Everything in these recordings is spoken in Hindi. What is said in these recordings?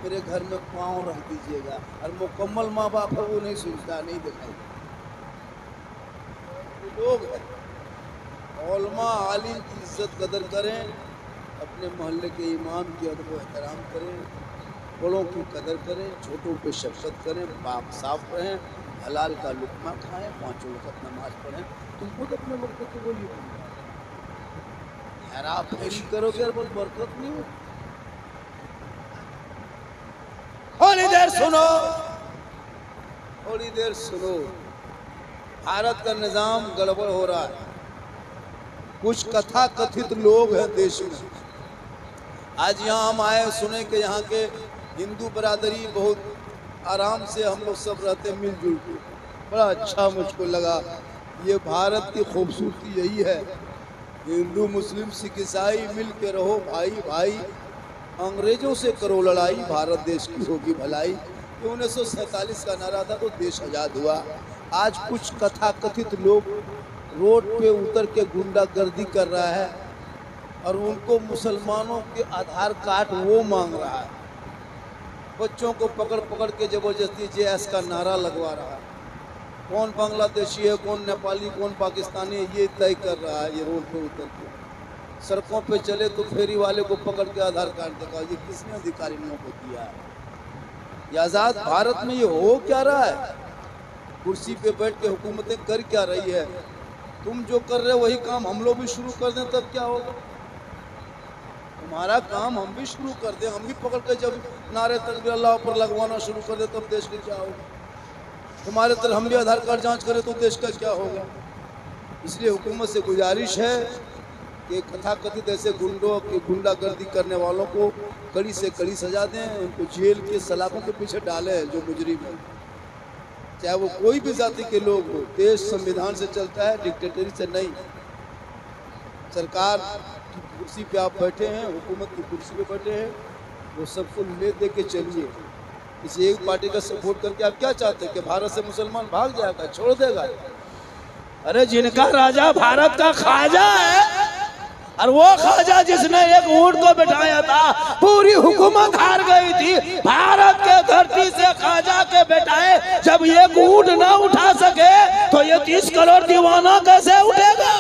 मेरे घर में पाँव रख दीजिएगा, और मुकम्मल माँ बाप है वो नहीं सुनता, नहीं दिखाई। लोग हैं, उलमा आलिम की इज्जत कदर करें, अपने मोहल्ले के इमाम की अदब व एहतराम करें, बड़ों की कदर करें, छोटों पे शफकत करें, बाप साफ रहें, हलाल का लुक़मा खाएं, 5 वक़्त नमाज पढ़ें। तुम खुद अपने वक्त को बोलिए, हेरा फेरी करोगे और बहुत बरकत नहीं हो। थोड़ी देर सुनो, थोड़ी देर सुनो। भारत का निजाम गड़बड़ हो रहा है। कुछ कथा कथित लोग हैं देश में। आज यहाँ हम आए, सुने कि यहाँ के हिंदू बरादरी बहुत आराम से हम लोग सब रहते मिलजुल के, बड़ा अच्छा मुझको लगा। ये भारत की खूबसूरती यही है, हिंदू मुस्लिम सिख ईसाई मिल के रहो भाई भाई। अंग्रेजों से करो लड़ाई, भारत देश की होगी भलाई। ये 1947 का नारा था तो देश आज़ाद हुआ। आज कुछ कथा कथित लोग रोड पे उतर के गुंडागर्दी कर रहा है और उनको मुसलमानों के आधार कार्ड वो मांग रहा है। बच्चों को पकड़ पकड़ के ज़बरदस्ती JS का नारा लगवा रहा है। कौन बांग्लादेशी है, कौन नेपाली, कौन पाकिस्तानी है, ये तय कर रहा है। ये रोड पे उतर के सड़कों पे चले तो फेरी वाले को पकड़ के आधार कार्ड दिखाओ। ये किसने अधिकारियों को दिया है? ये आज़ाद भारत में ये हो क्या रहा है? कुर्सी पे बैठ के हुकूमतें कर क्या रही है? तुम जो कर रहे हो वही काम हम लोग भी शुरू कर दें तब क्या होगा? तुम्हारा काम हम भी शुरू कर दें, हम भी पकड़ के जब नारे तकबीर अल्लाह पर लगवाना शुरू कर दें तब देश का क्या होगा? तुम्हारे तरह हम भी आधार कार्ड जांच करें तो देश का क्या होगा? इसलिए हुकूमत से गुजारिश है कि कथा कथित ऐसे गुंडों की गुंडागर्दी करने वालों को कड़ी से कड़ी सजा दें, उनको जेल के सलाखों के पीछे डालें जो मुजरिम है, चाहे वो कोई भी जाति के लोग हो। देश संविधान से चलता है, डिक्टेटरी से नहीं। सरकार की कुर्सी पे आप बैठे हैं, हुकूमत की कुर्सी पे बैठे हैं, वो सबको ले दे के चलिए। किसी एक पार्टी का सपोर्ट करके आप क्या चाहते हैं कि भारत से मुसलमान भाग जाएगा, छोड़ देगा? अरे जिनका राजा भारत का ख्वाजा है, और वो ख्वाजा जिसने एक ऊंट को बिठाया था, पूरी हुकूमत हार गई थी। भारत के धरती से ख्वाजा के बिठाए जब एक ऊंट ना उठा सके तो ये 30 करोड़ दीवाना कैसे उठेगा?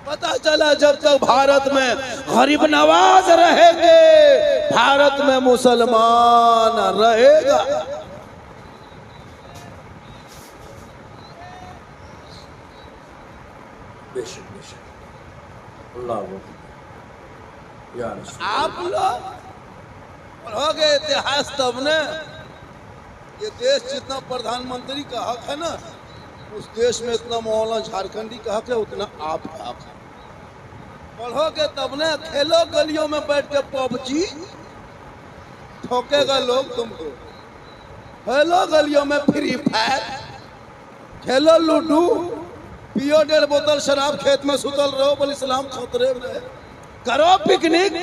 पता चला जब तक भारत में गरीब नवाज रहेंगे, भारत में मुसलमान रहेगा। आप लोग पढ़ोगे इतिहास तब न। ये देश जितना प्रधानमंत्री का हक है ना, उस देश में इतना मौलाना झारखंडी का हक है, उतना आपका हक है। पढ़ोगे तब न। खेलो गलियों में बैठ के PUBG, ठोकेगा लोग तुमको। खेलो गलियों में फ्री फायर, खेलो लूडो, पियो 1.5 बोतल शराब, खेत में सुतल रहो, बोल इस्लाम खतरे में। करो पिकनिक,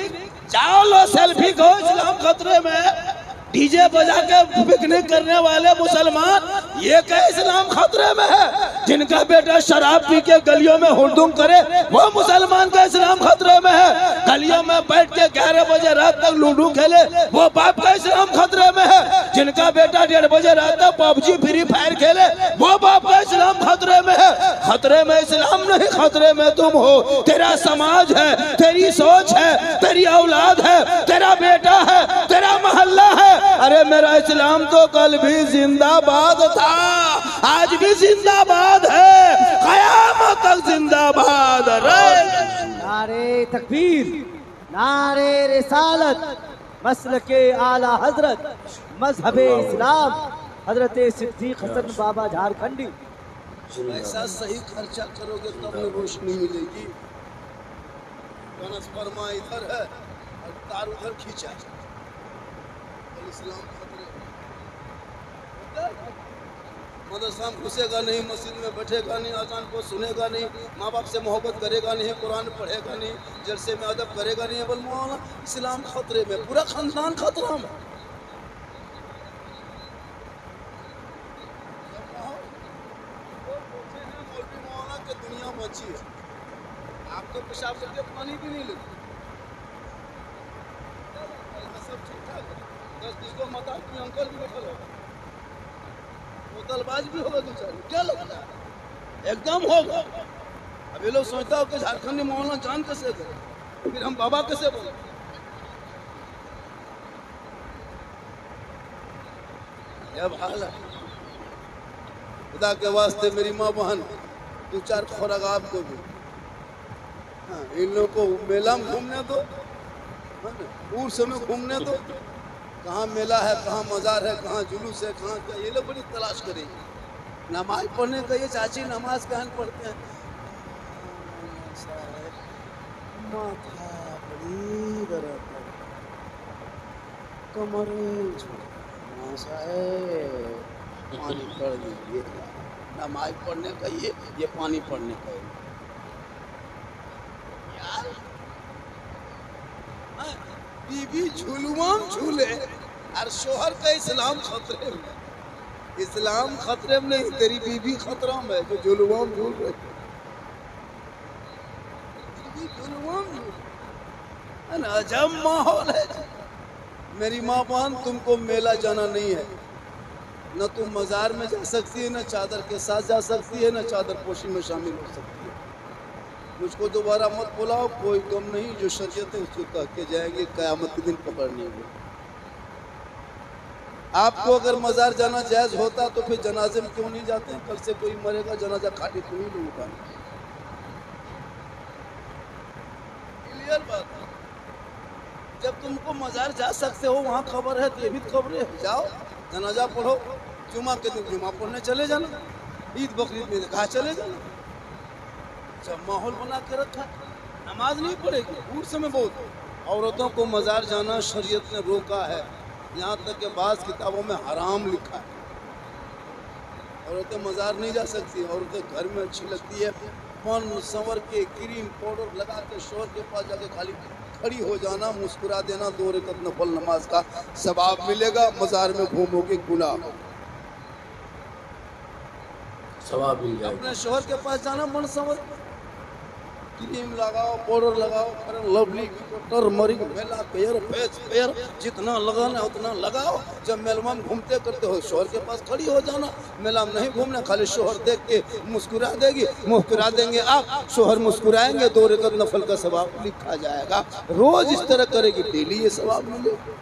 जाओ लो सेल्फी को, इस्लाम खतरे में। डीजे बजा के पिकनिक करने वाले मुसलमान, ये क्या इस्लाम खतरे में है? जिनका बेटा शराब पी के गलियों में हुड़दुम करे, वो मुसलमान का इस्लाम खतरे में है। गलियों में बैठ के 11 बजे रात तक लूडो खेले, वो बाप का इस्लाम खतरे में है। जिनका बेटा 1:30 बजे रात तक PUBG फ्री फायर खेले, वो बाप का इस्लाम खतरे में है। खतरे में इस्लाम नहीं, खतरे में तुम हो। तेरा समाज है, तेरी सोच है, तेरी औलाद है, तेरा बेटा है, तेरा मोहल्ला है। अरे मेरा इस्लाम तो कल भी जिंदाबाद था, आज भी जिंदाबाद है, कयामत तक जिंदाबाद रहे। नारे तकबीर, नारे रिसालत, मसलके आला हजरत, मजहबे इस्लाम, हजरत सिद्दीक हसन बाबा झारखंडी। ऐसा सही खर्चा करोगे तब न रोशनी मिलेगी। ट्रांसफार्मर इधर है और तार उधर खींचा, इस्लाम खतरे। मदरसा में घुसेगा नहीं, मस्जिद में बैठेगा नहीं, अजान को सुनेगा नहीं, माँ बाप से मोहब्बत करेगा नहीं, कुरान पढ़ेगा नहीं, जलसे में अदब करेगा नहीं, बोल मौलाना इस्लाम खतरे में, पूरा खानदान खतरा में। मौलाना की दुनिया बची है, आप तो पेशाब करके पानी भी नहीं लेते। सब ठीक ठाक है। 10-20 को मत आप अंकल भी बैठल हो, बोतलबाज भी होगा दो चार, क्या लगता है? एकदम होगा। अब ये लोग सोचता हो कि झारखंडी मौलाना जान कैसे करे, फिर हम बाबा कैसे बोले? अब हाल है। खुदा के वास्ते मेरी माँ बहन 2-4 खुराक आपको भी, हाँ, इन लोगों को मेला में घूमने दो, उर्स में घूमने दो। कहाँ मेला है, कहाँ मजार है, कहाँ जुलूस है, कहाँ क्या, ये लोग बड़ी तलाश करेंगे। नमाज पढ़ने का ये चाची नमाज कहाँ पढ़ते हैं? माथा बड़ी दर्द है, कमर पानी पड़ दीजिए। नमाज पढ़ने का ये पानी पढ़ने का यार, बीबी झुलवाम झूले और शोहर का इस्लाम खतरे में। इस्लाम खतरे में नहीं, तेरी बीबी खतरा में है जो झुलवाम झूल रही है। बीबी झुलवाम झूल, अजब माहौल है। मेरी माँ बहन, तुमको मेला जाना नहीं है, न तुम मजार में जा सकती है, न चादर के साथ जा सकती है, न चादर पोशी में शामिल हो सकती है। मुझको दोबारा मत बुलाओ, कोई गम नहीं, जो शरीयत है उसको कह के जाएंगे, क़यामत के दिन पकड़ने होंगे। आपको अगर मजार जाना जायज होता तो फिर जनाजे में क्यों नहीं जाते हैं? कल से कोई मरेगा, जनाजा खाली तुम ही लोग उठाना। क्लियर बात है। जब तुमको मजार जा सकते हो, वहाँ खबर है तो ये भी खबर है, जाओ जनाजा पढ़ो, जुमा के दिन जुमा पढ़ने चले जाना, ईद बकरीद में कहा चले जाना। जब माहौल बना के रखा, नमाज नहीं पढ़ेगी। उस समय बहुत औरतों को मजार जाना शरीयत ने रोका है, यहाँ तक कि बाज़ किताबों में हराम लिखा है। औरतें मजार नहीं जा सकती। औरतें घर में अच्छी लगती है, फन संवर के क्रीम पाउडर लगा के शोहर के पास जाके खाली खड़ी हो जाना, मुस्कुरा देना, 2 रकात नफल नमाज का सवाब मिलेगा। मजार में घूमोगे गुनाह सवाब मिल जाएगा। अपने शोहर के पास जाना, मन संवर क्रीम लगाओ, पाउडर लगाओ, लवली टर्मरिक मेला पेयर फेस पेयर जितना लगाना उतना लगाओ। जब मेलवा में घूमते करते हो, शोहर के पास खड़ी हो जाना। मेला में नहीं घूमना, खाली शोहर देख के मुस्कुरा देगी, मुस्कुरा देंगे आप, शोहर मुस्कुराएंगे, 2 रकात नफल का सवाब लिखा जाएगा। रोज इस तरह करेगी, डेली ये सवाब मिलेगा।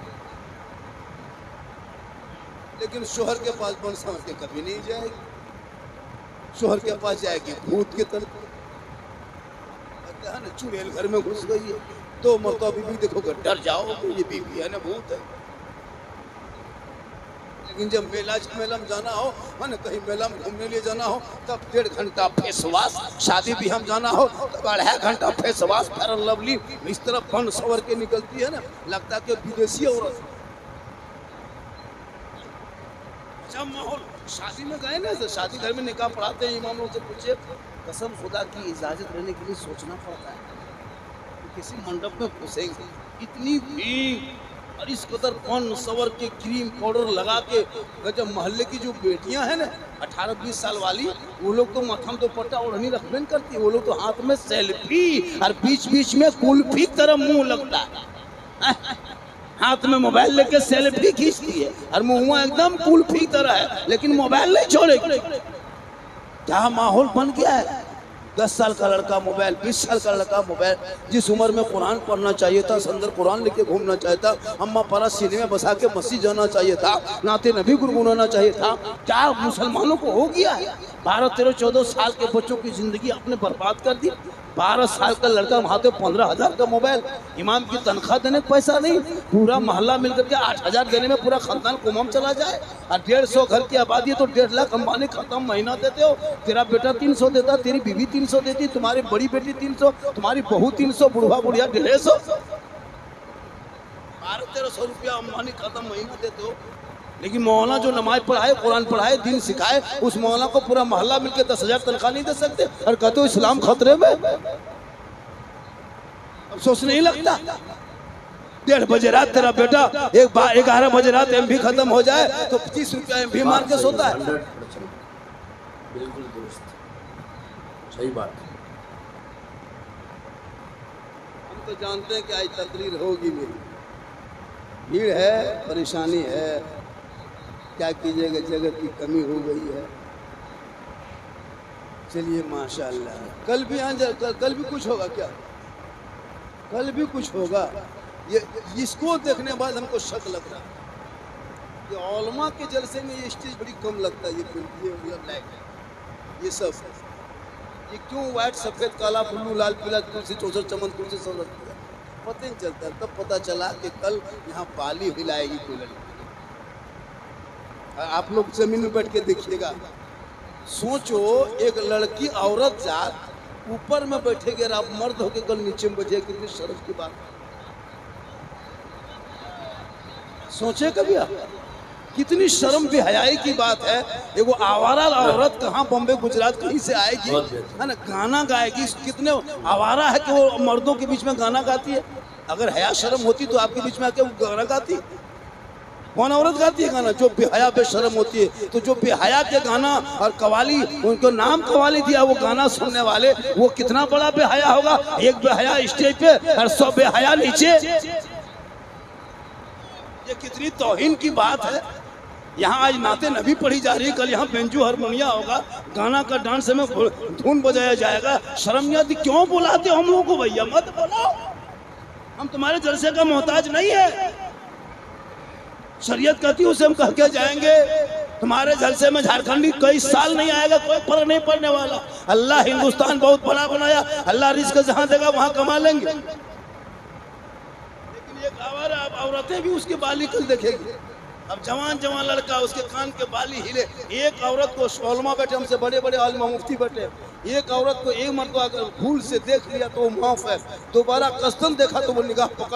लेकिन शोहर के पास बन समझ के कभी नहीं जाएगी। शोहर के पास जाएगी भूत के तरफ, चुड़ैल घर में घुस गई है, 2 मरतबा बीबी देखोगे डर जाओगे, ये बीबी है ना भूत है। लेकिन जब मेला में जाना हो, है ना, कहीं मेला में घूमने लिए जाना हो, तब 1.5 घंटा फेस वॉश, शादी भी हम जाना हो तब 2.5 घंटा फेस वॉश, फेयर लवली इस तरह फन सवर के निकलती है ना, लगता है कि विदेशी औरत। जब माहौल शादी में गए ना, तो शादी घर में निकाह पढ़ाते हैं, इमाम लोग से पूछे, कसम खुदा की इजाजत लेने के लिए सोचना पड़ता है कि किसी मंडप में घुसेंगे, इतनी भीड़ और इस कदर फन सवर के क्रीम पाउडर लगा के। जब मोहल्ले की जो बेटियां हैं ना 18-20 साल वाली, वो लोग तो माथा में दुपट्टा ओढ़नी रखबे करती है, वो लोग तो हाथ में सेल्फी और बीच बीच में कुल्फी तरह मुंह लगता है, हाथ में मोबाइल लेके सेल्फी खींचती है और मुंह एकदम कुल्फी तरह है, लेकिन मोबाइल नहीं छोड़ेगी। क्या माहौल बन गया है। 10 साल का लड़का मोबाइल, 20 साल का लड़का मोबाइल। जिस उम्र में कुरान पढ़ना चाहिए था, संदर कुरान लेके घूमना चाहिए था, अम्मा पारा सीने में बसा के मस्जिद जाना चाहिए था, नाते नबी गुनगुनाना चाहिए था, क्या मुसलमानों को हो गया है। 12-13-14 साल के बच्चों की जिंदगी आपने बर्बाद कर दी। 12 साल का लड़का वहाँ पे 15,000 का मोबाइल, इमाम की तनख्वाह देने का पैसा नहीं, पूरा मोहल्ला मिलकर के 8,000 देने में पूरा खानदान कुमम चला जाए। और 150 घर की आबादी है तो 1.5 लाख अंबानी खत्म महीना देते हो। तेरा बेटा 300 देता, तेरी बीवी 300 देती, तुम्हारी बड़ी बेटी 300, तुम्हारी बहू 300, बुढ़वा बुढ़िया 150। 1200-1300 रुपया अंबानी खत्म महीना देते हो। लेकिन मौलाना जो नमाज पढ़ाए, कुरान पढ़ाए, दिन सिखाए, उस मौलाना को पूरा मोहल्ला मिलकर 10,000 तनख्वाह नहीं दे सकते और कहते हो इस्लाम खतरे में। अफसोस नहीं लगता। 1:30 बजे रात तेरा बेटा 11 बजे रात एमबी खत्म हो जाए तो 25 रुपया एमबी मार के सोता है। 100% बिल्कुल दुरुस्त, सही बात। हम तो जानते हैं कि आज तकरीर होगी मेरी, भीड़ है, परेशानी है, क्या कीजिएगा, जगह की कमी हो गई है। चलिए माशाल्लाह, कल भी कल भी कुछ होगा क्या? कल भी कुछ होगा। ये इसको देखने के बाद हमको शक लग रहा है कि औलमा के जलसे में ये स्टेज बड़ी कम लगता है। ये मतलब लाइट, ये सब ये क्यों वाइट सफेद काला ब्लू लाल पीला तुलसी चौसठ चमन तुलसी सब रखती है, पता नहीं चलता। तब पता चला कि कल यहाँ बाली हिलाएगी कोई लड़की। आप लोग जमीन में बैठ के देखिएगा, सोचो एक लड़की औरत जात ऊपर में बैठेगी और आप मर्द होके कल नीचे में बैठे, कितनी शर्म की बात। सोचे कभी आप, कितनी शर्म बेहयाई की बात है। एगो आवारा औरत कहाँ बॉम्बे गुजरात कहीं से आएगी, है ना, गाना गाएगी। कितने आवारा है कि वो मर्दों के बीच में गाना गाती है। अगर हया शर्म होती तो आपके बीच में आके वो गाना गाती। कौन औरत गाती है गाना? जो बेहया बेशर्म होती है। तो जो बेहया के गाना और कवाली, उनको नाम कवाली दिया, वो गाना सुनने वाले, वो कितना बड़ा बेहया होगा। एक बेहया स्टेज पे और 100 बेहया नीचे। ये कितनी तौहीन की बात है। यहाँ आज नाते नबी पढ़ी जा रही है, कल यहाँ बेंजू हारमोनिया होगा, गाना का डांस में धुन बजाया जाएगा। शर्म नहीं आती? क्यों बुलाते हो हम लोगों को? भैया मत बुलाओ, हम तुम्हारे जलसे का मोहताज नहीं है। शरीयत कहती है उसे हम कह के जाएंगे। तुम्हारे जलसे में झारखंडी कई साल नहीं आएगा, कोई फर्क नहीं पड़ने वाला। अल्लाह हिंदुस्तान बहुत बड़ा बनाया, अल्लाह रिस्क जहाँ देगा वहाँ कमा लेंगे। लेकिन एक आवारा औरतें भी उसके बाली कल देखेगी। अब जवान जवान लड़का, उसके कान के बाली हिले। एक औरत को शौलमा बैठे, हमसे बड़े बड़े आलिमा मुफ्ती बैठे, एक औरत को एक मर्द को अगर भूल से देख लिया तो वो माफ है, दोबारा कस्तन देखा तो वो निगाह पकड़